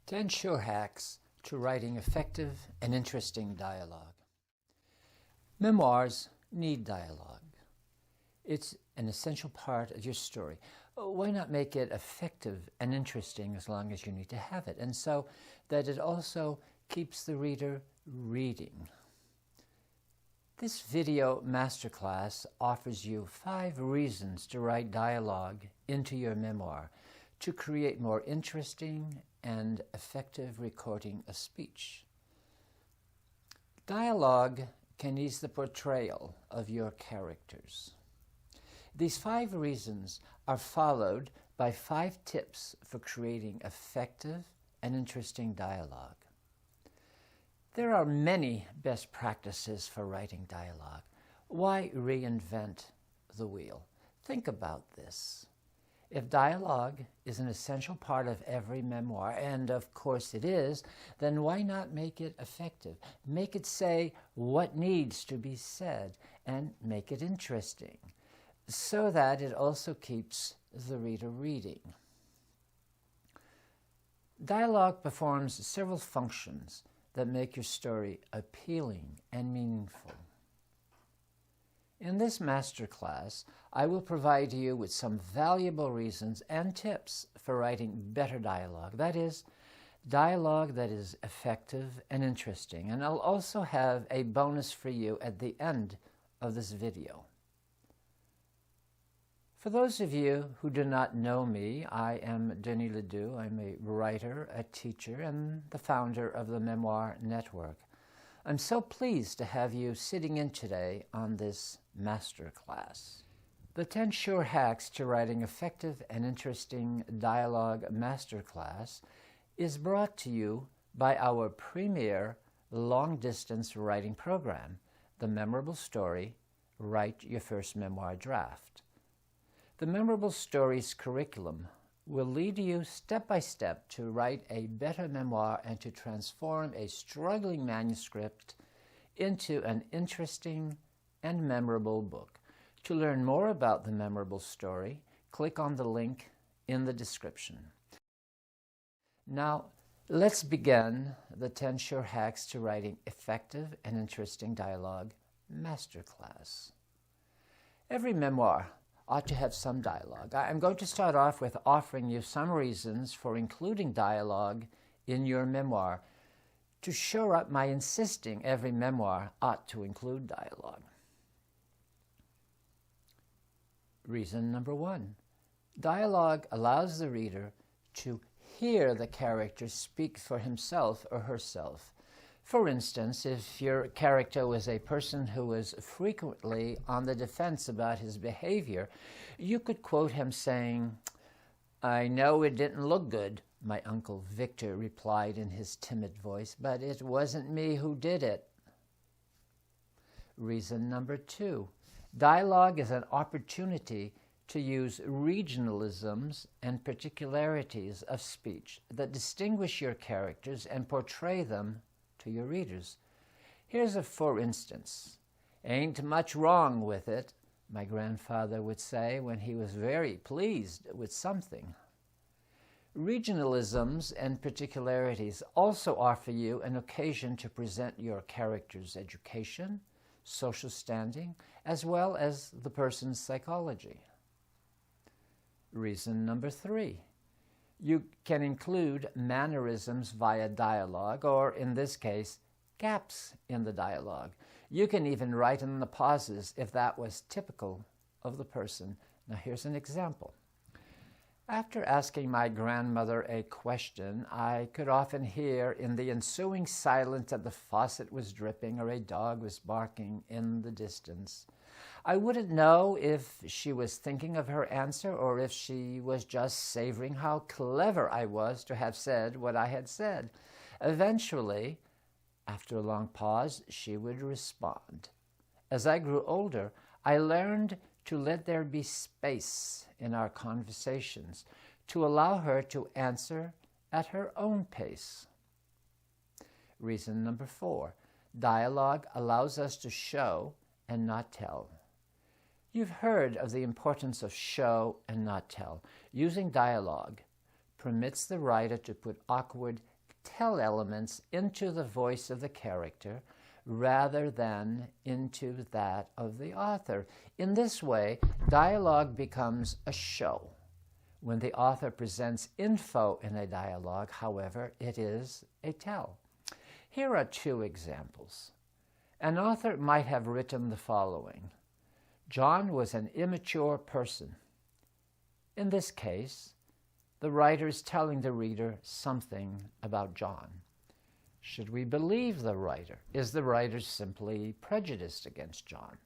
10 Sure Hacks to Writing Effective and Interesting Dialogue. Memoirs need dialogue. It's an essential part of your story. Why not make it effective and interesting as long as you need to have it, and so that it also keeps the reader reading? This video masterclass offers you 5 reasons to write dialogue into your memoir to create more interesting and effective recording of speech. Dialogue can ease the portrayal of your characters. These 5 reasons are followed by 5 tips for creating effective and interesting dialogue. There are many best practices for writing dialogue. Why reinvent the wheel? Think about this. If dialogue is an essential part of every memoir, and of course it is, then why not make it effective? Make it say what needs to be said, and make it interesting, so that it also keeps the reader reading. Dialogue performs several functions that make your story appealing and meaningful. In this masterclass, I will provide you with some valuable reasons and tips for writing better dialogue. That is, dialogue that is effective and interesting. And I'll also have a bonus for you at the end of this video. For those of you who do not know me, I am Denis Ledoux. I'm a writer, a teacher, and the founder of the Memoir Network. I'm so pleased to have you sitting in today on this masterclass. The 10 Sure Hacks to Writing Effective and Interesting Dialogue Masterclass is brought to you by our premier long-distance writing program, The Memorable Story, Write Your First Memoir Draft. The Memorable Stories curriculum will lead you step by step to write a better memoir and to transform a struggling manuscript into an interesting and memorable book. To learn more about the Memorable Story, click on the link in the description. Now, let's begin the 10 Sure Hacks to Writing Effective and Interesting Dialogue Masterclass. Every memoir ought to have some dialogue. I'm going to start off with offering you some reasons for including dialogue in your memoir to shore up my insisting every memoir ought to include dialogue. Reason number 1. Dialogue allows the reader to hear the character speak for himself or herself. For instance, if your character was a person who was frequently on the defense about his behavior, you could quote him saying, "I know it didn't look good," my Uncle Victor replied in his timid voice, "but it wasn't me who did it." Reason number 2. Dialogue is an opportunity to use regionalisms and particularities of speech that distinguish your characters and portray them to your readers. Here's a for instance. "Ain't much wrong with it," my grandfather would say when he was very pleased with something. Regionalisms and particularities also offer you an occasion to present your character's education, social standing, as well as the person's psychology. Reason number 3. You can include mannerisms via dialogue, or in this case, gaps in the dialogue. You can even write in the pauses if that was typical of the person. Now here's an example. After asking my grandmother a question, I could often hear in the ensuing silence that the faucet was dripping or a dog was barking in the distance. I wouldn't know if she was thinking of her answer or if she was just savoring how clever I was to have said what I had said. Eventually, after a long pause, she would respond. As I grew older, I learned to let there be space in our conversations, to allow her to answer at her own pace. Reason number 4. Dialogue allows us to show and not tell. You've heard of the importance of show and not tell. Using dialogue permits the writer to put awkward tell elements into the voice of the character rather than into that of the author. In this way, dialogue becomes a show. When the author presents info in a dialogue, however, it is a tell. Here are two examples. An author might have written the following: John was an immature person. In this case, the writer is telling the reader something about John. Should we believe the writer? Is the writer simply prejudiced against John?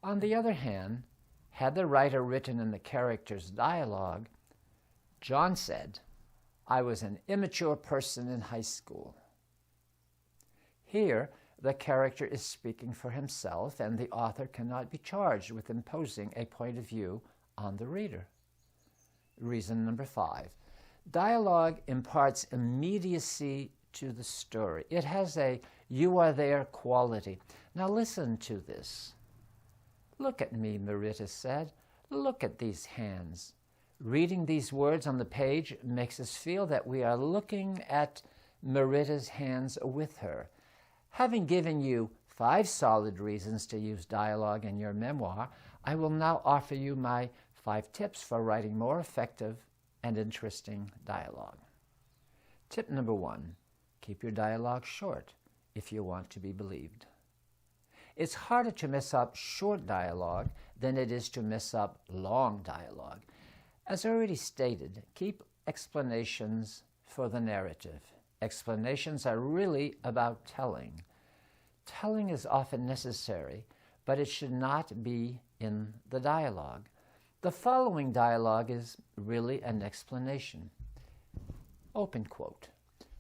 On the other hand, had the writer written in the character's dialogue, John said, "I was an immature person in high school." Here, the character is speaking for himself, and the author cannot be charged with imposing a point of view on the reader. Reason number 5. Dialogue imparts immediacy to the story. It has a "you are there" quality. Now listen to this. "Look at me," Marita said. "Look at these hands." Reading these words on the page makes us feel that we are looking at Marita's hands with her. Having given you 5 solid reasons to use dialogue in your memoir, I will now offer you my 5 tips for writing more effective and interesting dialogue. Tip number 1, keep your dialogue short if you want to be believed. It's harder to mess up short dialogue than it is to mess up long dialogue. As already stated, keep explanations for the narrative. Explanations are really about telling. Telling is often necessary, but it should not be in the dialogue. The following dialogue is really an explanation. Open quote.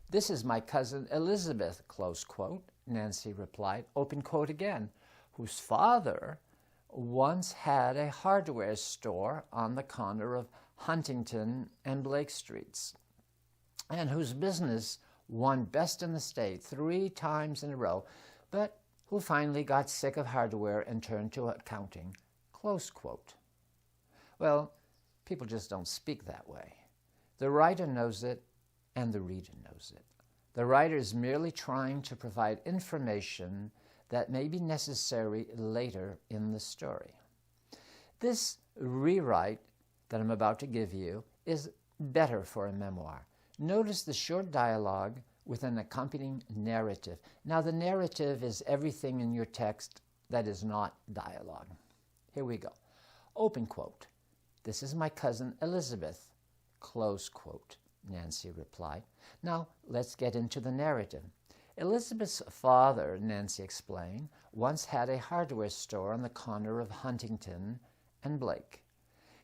"This is my cousin Elizabeth," close quote. Nancy replied, open quote again, "whose father once had a hardware store on the corner of Huntington and Blake Streets, and whose business won best in the state 3 times in a row, but who finally got sick of hardware and turned to accounting," close quote. Well, people just don't speak that way. The writer knows it, and the reader knows it. The writer is merely trying to provide information that may be necessary later in the story. This rewrite that I'm about to give you is better for a memoir. Notice the short dialogue with an accompanying narrative. Now, the narrative is everything in your text that is not dialogue. Here we go. Open quote. "This is my cousin Elizabeth," close quote, Nancy replied. Now, let's get into the narrative. Elizabeth's father, Nancy explained, once had a hardware store on the corner of Huntington and Blake.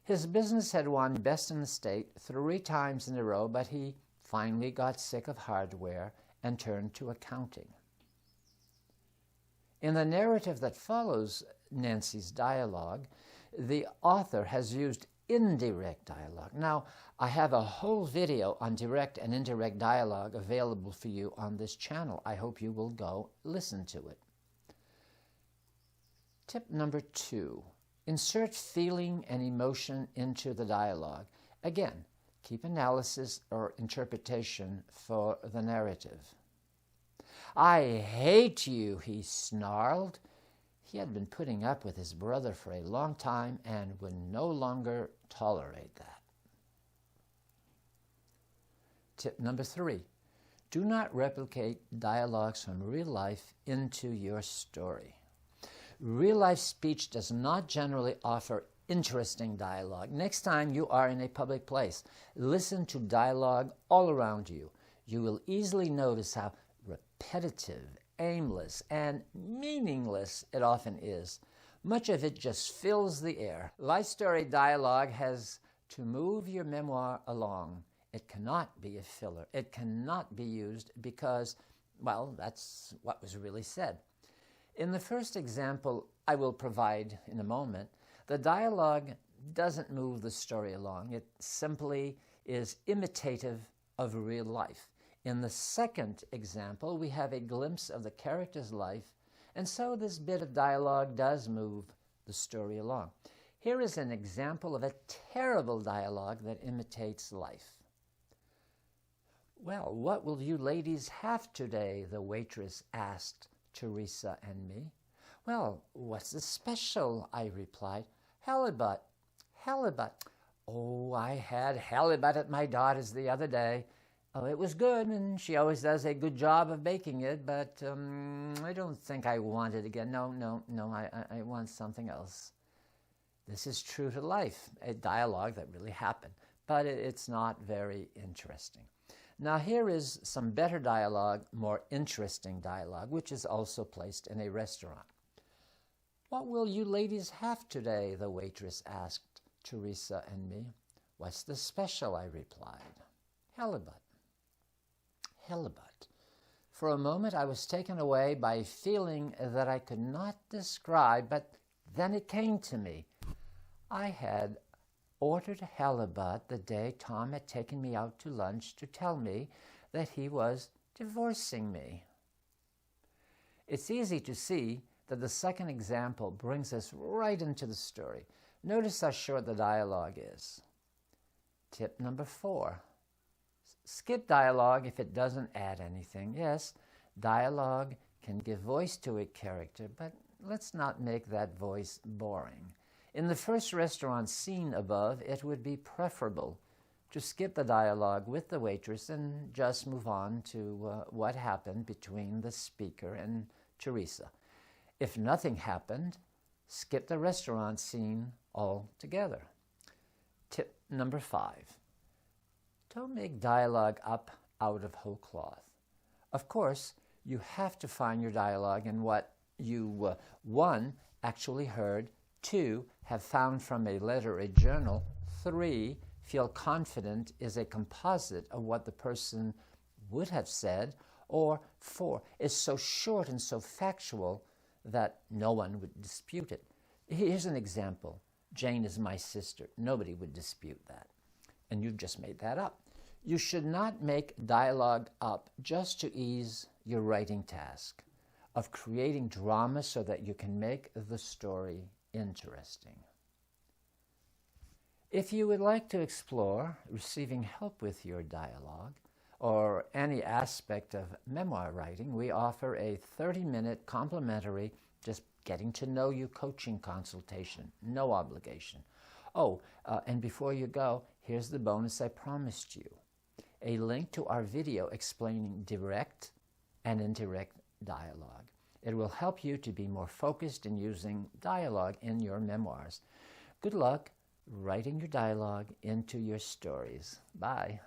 His business had won best in the state 3 times in a row, but he finally got sick of hardware and turned to accounting. In the narrative that follows Nancy's dialogue, the author has used indirect dialogue. Now, I have a whole video on direct and indirect dialogue available for you on this channel. I hope you will go listen to it. Tip number 2, insert feeling and emotion into the dialogue. Again, keep analysis or interpretation for the narrative. "I hate you," he snarled. He had been putting up with his brother for a long time and would no longer tolerate that. Tip number 3, do not replicate dialogues from real life into your story. Real-life speech does not generally offer interesting dialogue. Next time you are in a public place, listen to dialogue all around you. You will easily notice how repetitive, aimless, and meaningless it often is. Much of it just fills the air. Life story dialogue has to move your memoir along. It cannot be a filler. It cannot be used because, well, that's what was really said. In the first example I will provide in a moment, the dialogue doesn't move the story along. It simply is imitative of real life. In the second example, we have a glimpse of the character's life, and so this bit of dialogue does move the story along. Here is an example of a terrible dialogue that imitates life. "Well, what will you ladies have today?" the waitress asked Teresa and me. "Well, what's the special?" I replied. "Halibut." "Halibut." "Oh, I had halibut at my daughter's the other day. Oh, it was good, and she always does a good job of baking it, but I don't think I want it again. No, I want something else." This is true to life, a dialogue that really happened, but it's not very interesting. Now here is some better dialogue, more interesting dialogue, which is also placed in a restaurant. "What will you ladies have today?" the waitress asked Teresa and me. "What's the special?" I replied. "Halibut." Halibut. For a moment I was taken away by a feeling that I could not describe, but then it came to me. I had ordered halibut the day Tom had taken me out to lunch to tell me that he was divorcing me. It's easy to see that the second example brings us right into the story. Notice how short the dialogue is. Tip number 4. Skip dialogue if it doesn't add anything. Yes, dialogue can give voice to a character, but let's not make that voice boring. In the first restaurant scene above, it would be preferable to skip the dialogue with the waitress and just move on to what happened between the speaker and Teresa. If nothing happened, skip the restaurant scene altogether. Tip number 5. Don't make dialogue up out of whole cloth. Of course, you have to find your dialogue in what you, 1, actually heard, 2, have found from a letter or a journal, 3, feel confident is a composite of what the person would have said, or 4, is so short and so factual that no one would dispute it. Here's an example. Jane is my sister. Nobody would dispute that. And you've just made that up. You should not make dialogue up just to ease your writing task of creating drama so that you can make the story interesting. If you would like to explore receiving help with your dialogue or any aspect of memoir writing, we offer a 30-minute complimentary just getting to know you coaching consultation, no obligation. Oh, and before you go, here's the bonus I promised you. A link to our video explaining direct and indirect dialogue. It will help you to be more focused in using dialogue in your memoirs. Good luck writing your dialogue into your stories. Bye.